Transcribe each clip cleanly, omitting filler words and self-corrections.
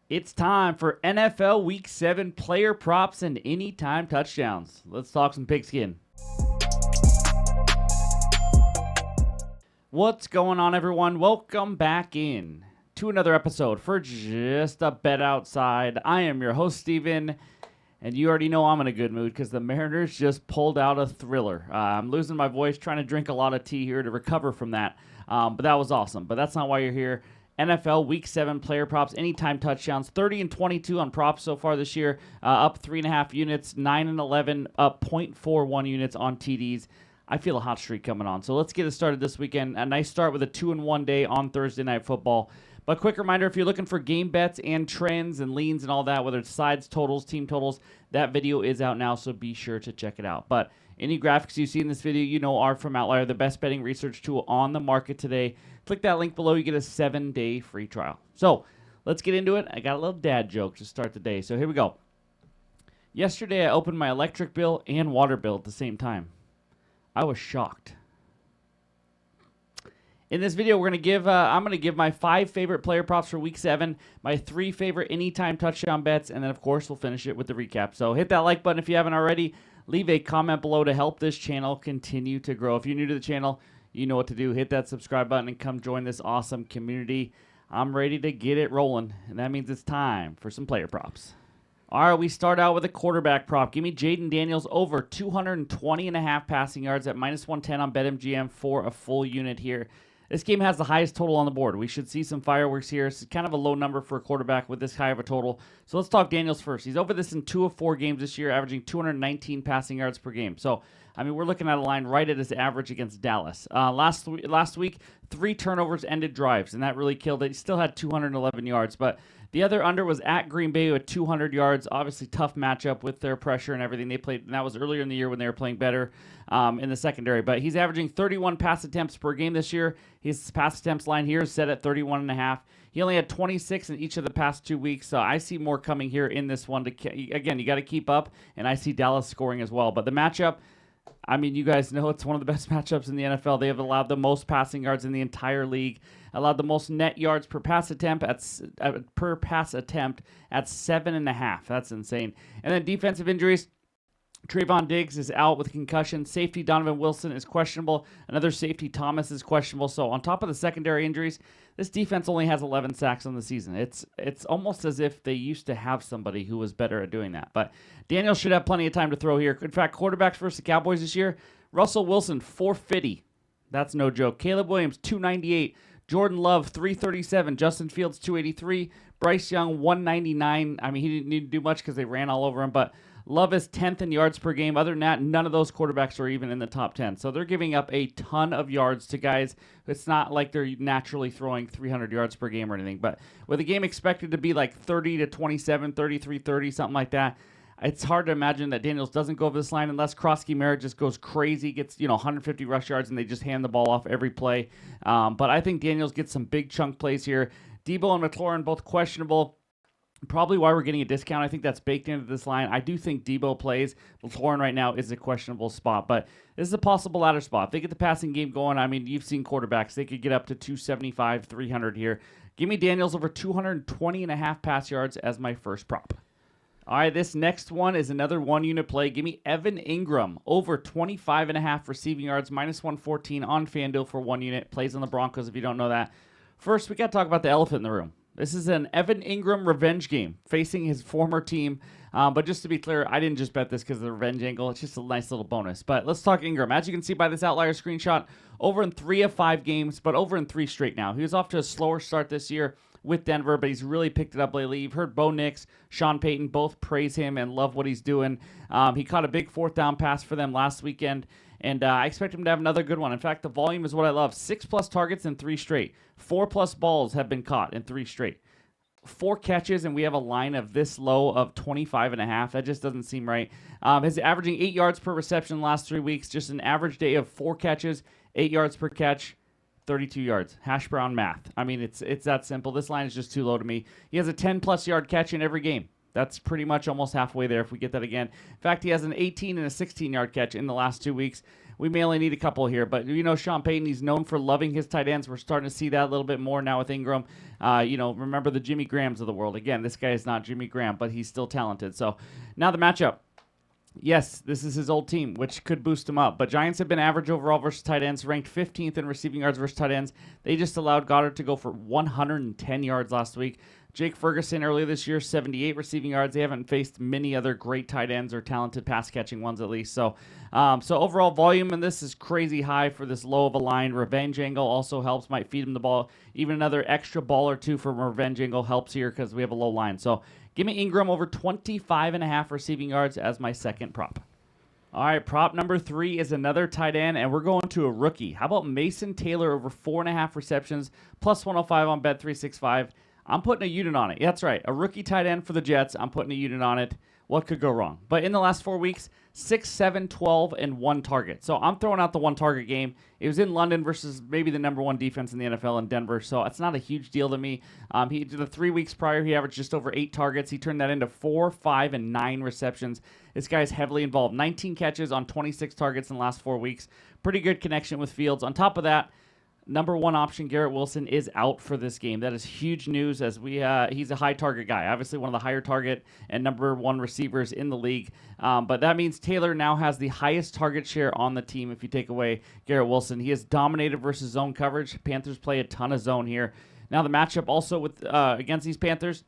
It's time for NFL Week 7 player props and anytime touchdowns. Let's talk some pigskin. What's going on, everyone? Welcome back in to another episode for Just a Bet Outside. I am your host, Steven, and you already know I'm in a good mood because the Mariners just pulled out a thriller. I'm losing my voice, trying to drink a lot of tea here to recover from that, but that was awesome. But that's not why you're here. NFL Week 7 player props, anytime touchdowns, 30 and 22 on props so far this year, up 3.5 units, 9 and 11, up 0.41 units on TDs. I feel a hot streak coming on. So let's get it started this weekend. A nice start with a 2-1 day on Thursday Night Football. But quick reminder, if you're looking for game bets and trends and leans and all that, whether it's sides, totals, team totals, that video is out now, so be sure to check it out. But any graphics you see in this video, you know are from OUTLIER, the best betting research tool on the market today. Click that link below. You get a 7-day free trial. So let's get into it. I got a little dad joke to start the day. So here we go. Yesterday, I opened my electric bill and water bill at the same time. I was shocked. In this video, I'm going to give my 5 favorite player props for Week 7, my 3 favorite anytime touchdown bets, and then, of course, we'll finish it with the recap. So hit that like button if you haven't already. Leave a comment below to help this channel continue to grow. If you're new to the channel, you know what to do. Hit that subscribe button and come join this awesome community. I'm ready to get it rolling, and that means it's time for some player props. All right, we start out with a quarterback prop. Give me Jaden Daniels over 220.5 passing yards at -110 on BetMGM for a full unit here. This game has the highest total on the board. We should see some fireworks here. It's kind of a low number for a quarterback with this high of a total. So let's talk Daniels first. He's over this in 2 of 4 games this year, averaging 219 passing yards per game. So, I mean, we're looking at a line right at his average against Dallas. Last week, 3 turnovers ended drives, and that really killed it. He still had 211 yards, but the other under was at Green Bay with 200 yards. Obviously, tough matchup with their pressure and everything they played. And that was earlier in the year when they were playing better in the secondary. But he's averaging 31 pass attempts per game this year. His pass attempts line here is set at 31.5. He only had 26 in each of the past 2 weeks. So I see more coming here in this one. Again, you got to keep up. And I see Dallas scoring as well. But the matchup, I mean, you guys know it's one of the best matchups in the NFL. They have allowed the most passing yards in the entire league, allowed the most net yards per pass attempt at 7.5. That's insane. And then defensive injuries. Trayvon Diggs is out with concussion. Safety Donovan Wilson is questionable. Another safety, Thomas, is questionable. So on top of the secondary injuries, this defense only has 11 sacks on the season. It's almost as if they used to have somebody who was better at doing that. But Daniel should have plenty of time to throw here. In fact, quarterbacks versus the Cowboys this year, Russell Wilson, 450. That's no joke. Caleb Williams, 298. Jordan Love, 337. Justin Fields, 283. Bryce Young, 199. I mean, he didn't need to do much because they ran all over him, but Love is 10th in yards per game. Other than that, none of those quarterbacks are even in the top 10. So they're giving up a ton of yards to guys. It's not like they're naturally throwing 300 yards per game or anything. But with a game expected to be like 30 to 27, 33-30, something like that, it's hard to imagine that Daniels doesn't go over this line unless Krosky Merritt just goes crazy, gets 150 rush yards, and they just hand the ball off every play. But I think Daniels gets some big chunk plays here. Debo and McLaurin both questionable. Probably why we're getting a discount. I think that's baked into this line. I do think Debo plays. McLaurin right now is a questionable spot, but this is a possible ladder spot. If they get the passing game going, I mean, you've seen quarterbacks. They could get up to 275, 300 here. Give me Daniels over 220.5 pass yards as my first prop. All right, this next one is another one-unit play. Give me Evan Ingram over 25.5 receiving yards, -114 on FanDuel for 1 unit. Plays on the Broncos if you don't know that. First, we got to talk about the elephant in the room. This is an Evan Ingram revenge game facing his former team. But just to be clear, I didn't just bet this because of the revenge angle. It's just a nice little bonus. But let's talk Ingram. As you can see by this outlier screenshot, over in 3 of 5 games, but over in 3 straight now. He was off to a slower start this year with Denver, but he's really picked it up lately. You've heard Bo Nix, Sean Payton both praise him and love what he's doing. He caught a big 4th down pass for them last weekend. And I expect him to have another good one. In fact, the volume is what I love. 6+ targets in 3 straight. 4+ balls have been caught in 3 straight. 4 catches, and we have a line of this low of 25.5. That just doesn't seem right. He's averaging 8 yards per reception the last 3 weeks. Just an average day of 4 catches, 8 yards per catch, 32 yards. Hash brown math. I mean, it's that simple. This line is just too low to me. He has a 10+ yard catch in every game. That's pretty much almost halfway there if we get that again. In fact, he has an 18 and a 16-yard catch in the last 2 weeks. we may only need a couple here. But, Sean Payton, he's known for loving his tight ends. We're starting to see that a little bit more now with Ingram. Remember the Jimmy Grahams of the world. Again, this guy is not Jimmy Graham, but he's still talented. So now the matchup. Yes, this is his old team, which could boost him up. But Giants have been average overall versus tight ends, ranked 15th in receiving yards versus tight ends. They just allowed Goddard to go for 110 yards last week. Jake Ferguson earlier this year, 78 receiving yards. They haven't faced many other great tight ends or talented pass-catching ones at least. So overall volume in this is crazy high for this low of a line. Revenge angle also helps, might feed him the ball. Even another extra ball or two from revenge angle helps here because we have a low line. So give me Ingram over 25.5 receiving yards as my second prop. All right, prop number 3 is another tight end, and we're going to a rookie. How about Mason Taylor over 4.5 receptions, plus 105 on Bet365? I'm putting a unit on it. That's right. A rookie tight end for the Jets. I'm putting a unit on it. What could go wrong? But in the last 4 weeks, 6, 7, 12, and 1 target. So I'm throwing out the 1 target game. It was in London versus maybe the number 1 defense in the NFL in Denver. So it's not a huge deal to me. He did the 3 weeks prior, he averaged just over 8 targets. He turned that into 4, 5, and 9 receptions. This guy is heavily involved. 19 catches on 26 targets in the last 4 weeks. Pretty good connection with Fields. On top of that, number 1 option, Garrett Wilson, is out for this game. That is huge news as he's a high target guy. Obviously one of the higher target and number 1 receivers in the league. But that means Taylor now has the highest target share on the team if you take away Garrett Wilson. He has dominated versus zone coverage. Panthers play a ton of zone here. Now the matchup also with against these Panthers,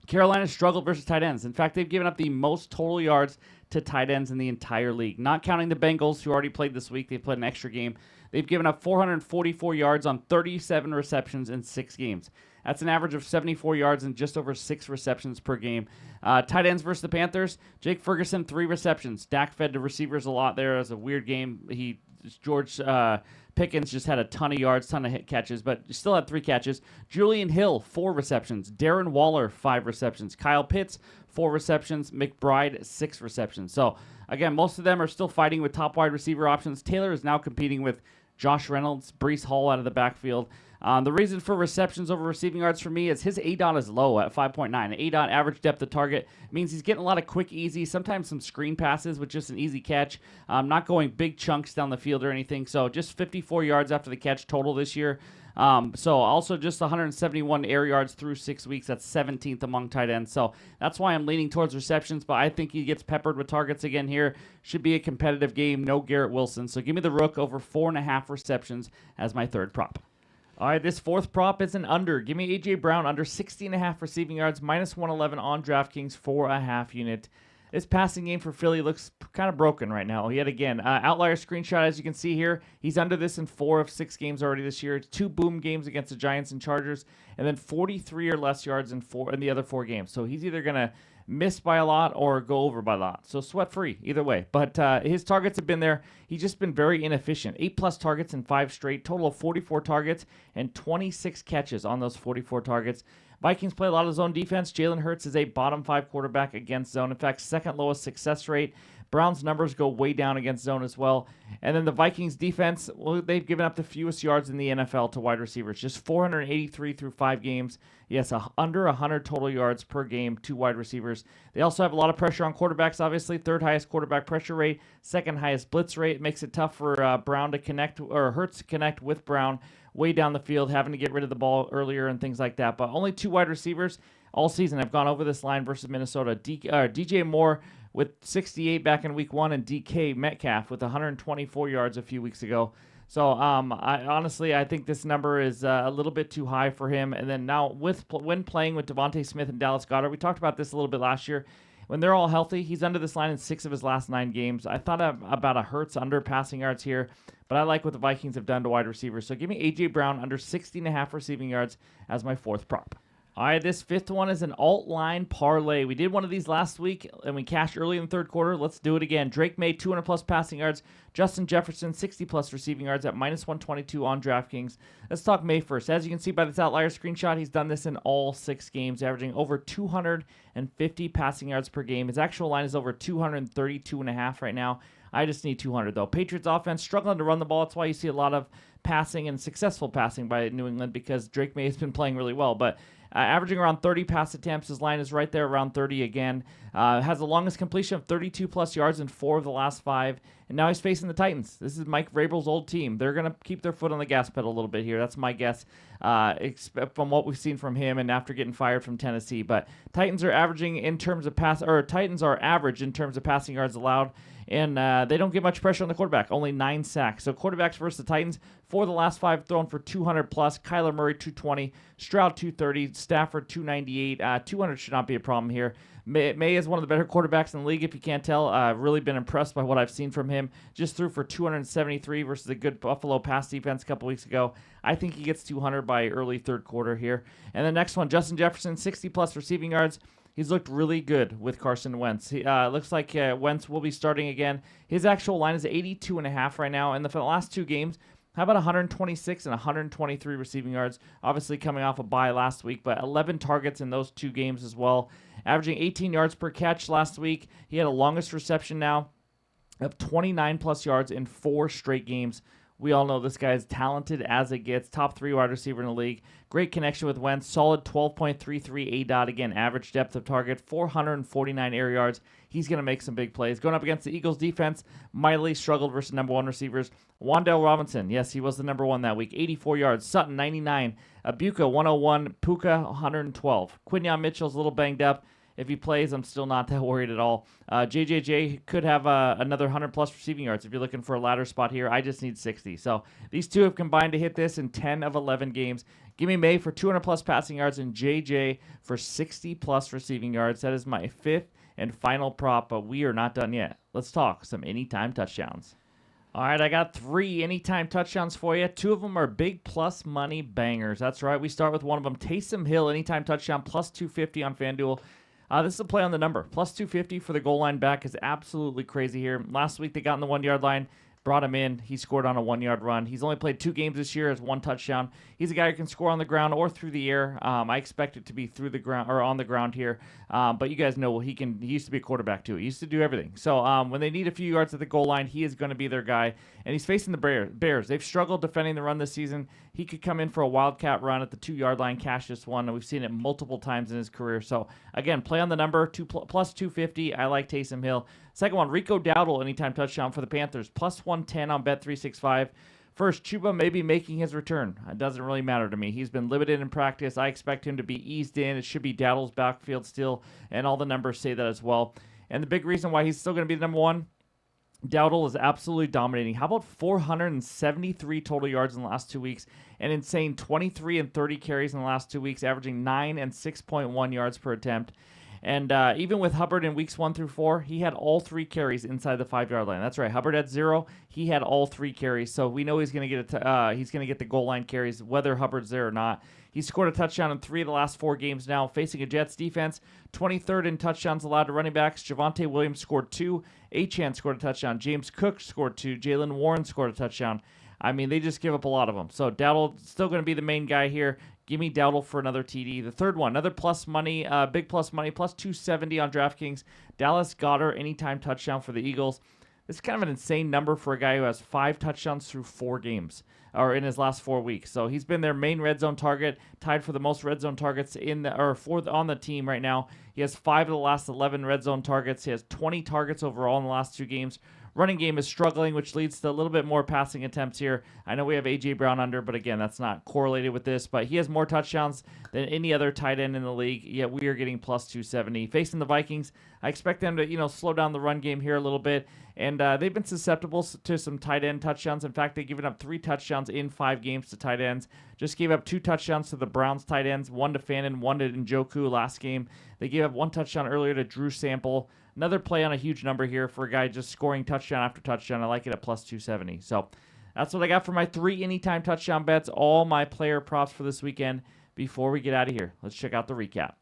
Carolina struggled versus tight ends. In fact, they've given up the most total yards to tight ends in the entire league. Not counting the Bengals, who already played this week. They played an extra game. They've given up 444 yards on 37 receptions in 6 games. That's an average of 74 yards and just over 6 receptions per game. Tight ends versus the Panthers. Jake Ferguson, 3 receptions. Dak fed to receivers a lot there. It was a weird game. George Pickens just had a ton of yards, ton of hit catches, but still had 3 catches. Julian Hill, 4 receptions. Darren Waller, 5 receptions. Kyle Pitts, 4 receptions. McBride, 6 receptions. So, again, most of them are still fighting with top wide receiver options. Taylor is now competing with Josh Reynolds, Breece Hall out of the backfield. The reason for receptions over receiving yards for me is his ADOT is low at 5.9. ADOT, average depth of target, means he's getting a lot of quick, easy, sometimes some screen passes with just an easy catch. Not going big chunks down the field or anything. So just 54 yards after the catch total this year. So also just 171 air yards through 6 weeks. That's 17th among tight ends. So that's why I'm leaning towards receptions, but I think he gets peppered with targets again here. Should be a competitive game. No Garrett Wilson. So give me the Rook over 4.5 receptions as my third prop. All right, this fourth prop is an under. Give me A.J. Brown under 60.5 receiving yards, minus 111 on DraftKings for a half unit. This passing game for Philly looks kind of broken right now. Yet again, outlier screenshot, as you can see here. He's under this in 4 of 6 games already this year. 2 boom games against the Giants and Chargers, and then 43 or less yards in the other 4 games. So he's either going to miss by a lot or go over by a lot. So sweat-free either way. But his targets have been there. He's just been very inefficient. 8+ targets in 5 straight. Total of 44 targets and 26 catches on those 44 targets. Vikings play a lot of zone defense. Jalen Hurts is a bottom 5 quarterback against zone. In fact, second lowest success rate. Browns numbers go way down against zone as well. And then the Vikings defense, well, they've given up the fewest yards in the NFL to wide receivers. Just 483 through 5 games. Yes, under 100 total yards per game to wide receivers. They also have a lot of pressure on quarterbacks, obviously. 3rd highest quarterback pressure rate. 2nd highest blitz rate. It makes it tough for Brown to connect, or Hurts to connect with Brown way down the field, having to get rid of the ball earlier and things like that. But only 2 wide receivers all season have gone over this line versus Minnesota. DJ Moore with 68 back in week 1, and DK Metcalf with 124 yards a few weeks ago. So I think this number is a little bit too high for him. And then now when playing with Devontae Smith and Dallas Goedert, we talked about this a little bit last year. When they're all healthy, he's under this line in 6 of his last 9 games. I thought about a Hurts under passing yards here, but I like what the Vikings have done to wide receivers. So give me A.J. Brown under 60.5 receiving yards as my 4th prop. All right, this 5th one is an alt line parlay. We did one of these last week, and we cashed early in the 3rd quarter. Let's do it again. Drake May, 200+ passing yards. Justin Jefferson, 60+ receiving yards at minus 122 on DraftKings. Let's talk May first. As you can see by this outlier screenshot, he's done this in all 6 games, averaging over 250 passing yards per game. His actual line is over 232.5 right now. I just need 200, though. Patriots offense struggling to run the ball. That's why you see a lot of passing and successful passing by New England, because Drake May has been playing really well. But averaging around 30 pass attempts. His line is right there around 30 again. Has the longest completion of 32+ yards in 4 of the last 5. and now he's facing the Titans. This is Mike Vrabel's old team. They're going to keep their foot on the gas pedal a little bit here. That's my guess from what we've seen from him and after getting fired from Tennessee. But Titans are averaging in terms of Titans are average in terms of passing yards allowed. And they don't get much pressure on the quarterback, only 9 sacks. So quarterbacks versus the Titans, 4 of the last 5 thrown for 200 plus. Kyler Murray, 220. Stroud, 230. Stafford, 298. 200 should not be a problem here. May is one of the better quarterbacks in the league, if you can't tell. I've really been impressed by what I've seen from him. Just threw for 273 versus a good Buffalo pass defense a couple weeks ago. I think he gets 200 by early third quarter here. And the next one, Justin Jefferson, 60-plus receiving yards. He's looked really good with Carson Wentz. Looks like Wentz will be starting again. His actual line is 82.5 right now. And for the last 2 games, how about 126 and 123 receiving yards? Obviously coming off a bye last week, but 11 targets in those 2 games as well. Averaging 18 yards per catch last week. He had a longest reception now of 29-plus yards in 4 straight games. We all know this guy is talented as it gets. Top 3 wide receiver in the league. Great connection with Wentz. Solid 12.33 ADOT. Again, average depth of target. 449 air yards. He's going to make some big plays. Going up against the Eagles defense, mightily struggled versus number 1 receivers. Wan'Dale Robinson, yes, he was the number 1 that week. 84 yards. Sutton, 99. Abuka, 101. Puka, 112. Quinyon Mitchell's a little banged up. If he plays, I'm still not that worried at all. JJJ could have another 100-plus receiving yards if you're looking for a ladder spot here. I just need 60. So these 2 have combined to hit this in 10 of 11 games. Give me May for 200-plus passing yards and JJ for 60-plus receiving yards. That is my 5th and final prop, but we are not done yet. Let's talk some anytime touchdowns. All right, I got 3 anytime touchdowns for you. 2 of them are big plus money bangers. That's right. We start with one of them. Taysom Hill, anytime touchdown, plus 250 on FanDuel. This is a play on the number. Plus 250 for the goal line back is absolutely crazy here. Last week they got on the 1-yard line, brought him in. He scored on a 1-yard run. He's only played 2 games this year, has 1 touchdown. He's a guy who can score on the ground or through the air. I expect it to be through the ground or on the ground here. But you guys know he used to be a quarterback too. He used to do everything. So when they need a few yards at the goal line, he is going to be their guy. And he's facing the Bears. They've struggled defending the run this season. He could come in for a wildcat run at the 2-yard line, cash this one, and we've seen it multiple times in his career. So again, play on the number, plus 250. I like Taysom Hill. Second one, Rico Dowdle, anytime touchdown for the Panthers, plus 110 on Bet365. First, Chuba may be making his return. It doesn't really matter to me. He's been limited in practice. I expect him to be eased in. It should be Dowdle's backfield still, and all the numbers say that as well. And the big reason why he's still going to be the number 1, Dowdle is absolutely dominating. How about 473 total yards in the last 2 weeks? An insane 23 and 30 carries in the last 2 weeks, averaging 9 and 6.1 yards per attempt. And even with Hubbard in weeks 1 through 4, he had all 3 carries inside the 5-yard line. That's right. Hubbard had 0. He had all 3 carries. So we know he's going to get he's going to get the goal line carries, whether Hubbard's there or not. He scored a touchdown in 3 of the last 4 games now, facing a Jets defense. 23rd in touchdowns allowed to running backs. Javonte Williams scored 2. Achane scored a touchdown. James Cook scored 2. Jalen Warren scored a touchdown. I mean, they just give up a lot of them. So Dowdle still going to be the main guy here. Give me Dowdle for another TD. The third one, another plus money, big plus money, plus 270 on DraftKings. Dallas Goedert, anytime touchdown for the Eagles. This is kind of an insane number for a guy who has 5 touchdowns through 4 games, or in his last 4 weeks. So he's been their main red zone target, tied for the most red zone targets on the team right now. He has 5 of the last 11 red zone targets. He has 20 targets overall in the last 2 games. Running game is struggling, which leads to a little bit more passing attempts here. I know we have A.J. Brown under, but again, that's not correlated with this. But he has more touchdowns than any other tight end in the league, yet we are getting plus 270. Facing the Vikings, I expect them to slow down the run game here a little bit. And they've been susceptible to some tight end touchdowns. In fact, they've given up 3 touchdowns in 5 games to tight ends. Just gave up 2 touchdowns to the Browns tight ends, 1 to Fannin, 1 to Njoku last game. They gave up 1 touchdown earlier to Drew Sample. Another play on a huge number here for a guy just scoring touchdown after touchdown. I like it at plus 270. So that's what I got for my 3 anytime touchdown bets, all my player props for this weekend. Before we get out of here, let's check out the recap.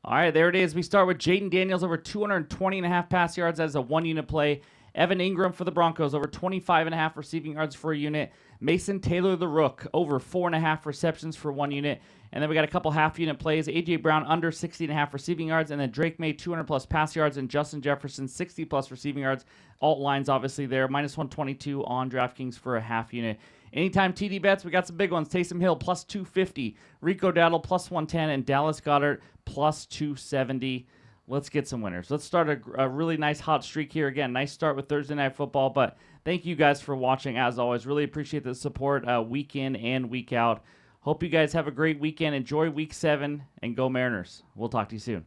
All right, there it is. We start with Jaden Daniels over 220.5 pass yards. That is a 1-unit play. Evan Ingram for the Broncos over 25.5 receiving yards for a unit. Mason Taylor the Rook over 4.5 receptions for 1 unit. And then we got a couple half-unit plays. A.J. Brown under 60.5 receiving yards. And then Drake May 200-plus pass yards. And Justin Jefferson 60-plus receiving yards. Alt lines obviously there. Minus 122 on DraftKings for a half unit. Anytime TD bets, we got some big ones. Taysom Hill plus 250. Rico Dowdle plus 110. And Dallas Goedert plus 270. Let's get some winners. Let's start a really nice hot streak here. Again, nice start with Thursday Night Football, but thank you guys for watching as always. Really appreciate the support week in and week out. Hope you guys have a great weekend. Enjoy week 7 and go Mariners. We'll talk to you soon.